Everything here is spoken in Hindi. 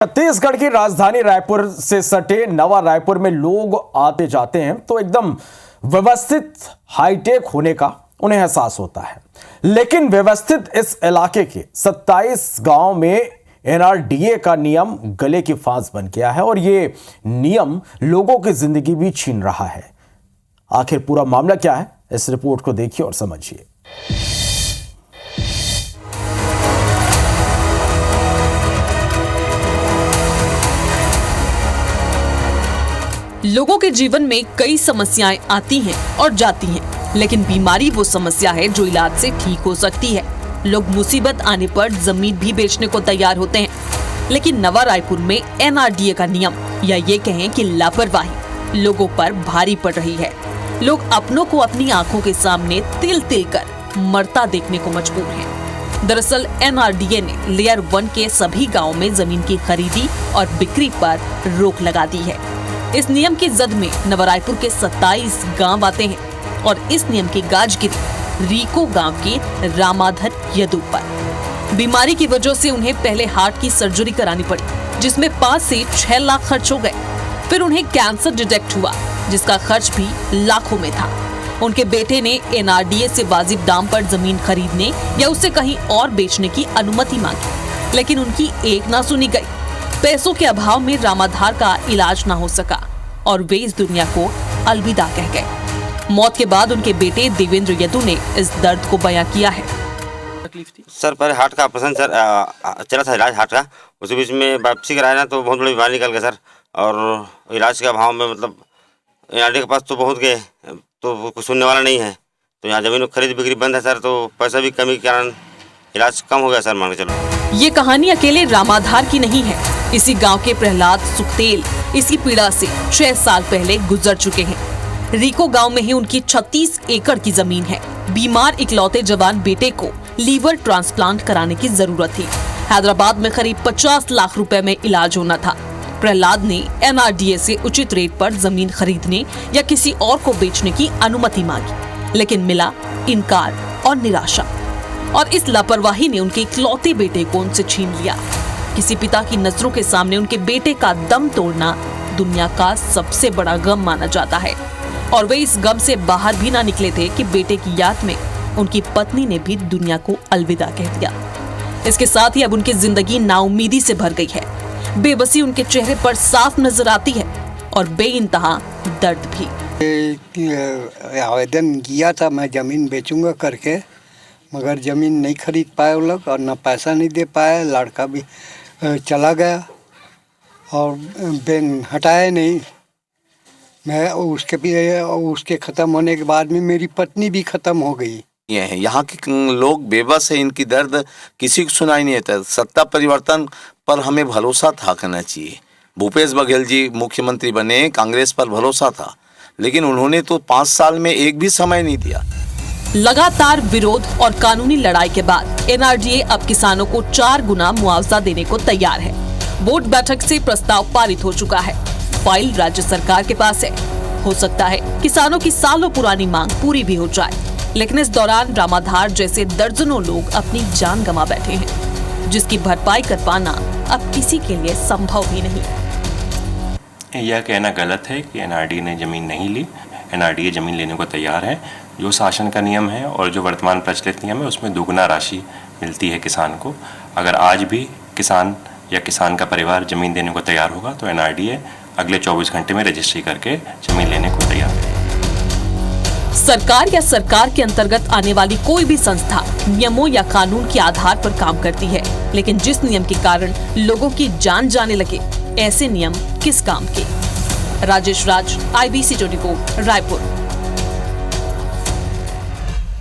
छत्तीसगढ़ की राजधानी रायपुर से सटे नवा रायपुर में लोग आते जाते हैं तो एकदम व्यवस्थित हाईटेक होने का उन्हें एहसास होता है। लेकिन व्यवस्थित इस इलाके के 27 गांव में एनआरडीए का नियम गले की फांस बन गया है और ये नियम लोगों की जिंदगी भी छीन रहा है। आखिर पूरा मामला क्या है, इस रिपोर्ट को देखिए और समझिए। लोगों के जीवन में कई समस्याएं आती हैं और जाती हैं, लेकिन बीमारी वो समस्या है जो इलाज से ठीक हो सकती है। लोग मुसीबत आने पर जमीन भी बेचने को तैयार होते हैं, लेकिन नवा रायपुर में एनआरडीए का नियम या ये कहें कि लापरवाही लोगों पर भारी पड़ रही है। लोग अपनों को अपनी आंखों के सामने तिल तिल कर मरता देखने को मजबूर हैं। दरअसल एनआरडीए ने लेयर 1 के सभी गाँव में जमीन की खरीदी और बिक्री पर रोक लगा दी है। इस नियम की जद में नवा रायपुर के 27 गांव आते हैं और इस नियम की गाज गिरी रीको गांव के रामाधर यदु पर। बीमारी की वजह से उन्हें पहले हार्ट की सर्जरी करानी पड़ी, जिसमें 5 से 6 लाख खर्च हो गए। फिर उन्हें कैंसर डिटेक्ट हुआ, जिसका खर्च भी लाखों में था। उनके बेटे ने एनआरडीए से वाजिब दाम पर जमीन खरीदने या उसे कहीं और बेचने की अनुमति मांगी, लेकिन उनकी एक ना सुनी गई। पैसों के अभाव में रामाधार का इलाज ना हो सका और वे इस दुनिया को अलविदा कह गए। मौत के बाद उनके बेटे देवेंद्र यदु ने इस दर्द को बयां किया है। तकलीफ थी सर, पर हार्ट का ऑपरेशन सर चला था, इलाज हार्ट का। उसी बीच में वापसी कराया ना तो बहुत बड़ी बीमारी निकल गई सर, और इलाज के अभाव में मतलब एनआरडीए के पास तो बहुत गए तो कुछ सुनने वाला नहीं है। तो यहाँ जमीन खरीद बिक्री बंद है सर, तो पैसा भी कमी के कारण इलाज कम हो गया सर, मान के चलो। ये कहानी अकेले रामाधार की नहीं है। इसी गांव के प्रहलाद सुखतेल इसी पीड़ा से 6 साल पहले गुजर चुके हैं। रीको गांव में ही उनकी 36 एकड़ की जमीन है। बीमार इकलौते जवान बेटे को लीवर ट्रांसप्लांट कराने की जरूरत थी। हैदराबाद में करीब 50 लाख रुपए में इलाज होना था। प्रहलाद ने एनआरडीए से उचित रेट पर जमीन खरीदने या किसी और को बेचने की अनुमति मांगी, लेकिन मिला इनकार और निराशा। और इस लापरवाही ने उनके इकलौते बेटे को उनसे छीन लिया। किसी पिता की नजरों के सामने उनके बेटे का दम तोड़ना दुनिया का सबसे बड़ा गम माना जाता है, और वे इस गम से बाहर भी ना निकले थे कि बेटे की याद में उनकी पत्नी ने भी दुनिया को अलविदा कह दिया। इसके साथ ही अब उनकी जिंदगी नाउम्मीदी से भर गई है। बेबसी उनके चेहरे पर साफ नजर आती है और बेइंतहा दर्द भी। आवेदन किया था मैं जमीन बेचूंगा करके, मगर ज़मीन नहीं खरीद पाए वो लोग और ना पैसा नहीं दे पाए। लड़का भी चला गया और बेन हटाया नहीं। मैं उसके ख़त्म होने के बाद में मेरी पत्नी भी ख़त्म हो गई। यहाँ के लोग बेबस है, इनकी दर्द किसी को सुनाई नहीं देता। सत्ता परिवर्तन पर हमें भरोसा था करना चाहिए। भूपेश बघेल जी मुख्यमंत्री बने, कांग्रेस पर भरोसा था, लेकिन उन्होंने तो 5 साल में एक भी समय नहीं दिया। लगातार विरोध और कानूनी लड़ाई के बाद एनआरडीए अब किसानों को 4 गुना मुआवजा देने को तैयार है। बोर्ड बैठक से प्रस्ताव पारित हो चुका है। फाइल राज्य सरकार के पास है। हो सकता है किसानों की सालों पुरानी मांग पूरी भी हो जाए, लेकिन इस दौरान रामाधार जैसे दर्जनों लोग अपनी जान गंवा बैठे हैं, जिसकी भरपाई कर पाना अब किसी के लिए संभव ही नहीं। यह कहना गलत है कि एनआरडीए ने जमीन नहीं ली। एनआरडीए जमीन लेने को तैयार है। जो शासन का नियम है और जो वर्तमान प्रचलित नियम है, उसमें दुगुना राशि मिलती है किसान को। अगर आज भी किसान या किसान का परिवार जमीन देने को तैयार होगा तो एनआरडीए अगले 24 घंटे में रजिस्ट्री करके जमीन लेने को तैयार है। सरकार या सरकार के अंतर्गत आने वाली कोई भी संस्था नियमों या कानून के आधार पर काम करती है, लेकिन जिस नियम के कारण लोगों की जान जाने लगे, ऐसे नियम किस काम के। राजेश राज, IBC 24, रायपुर।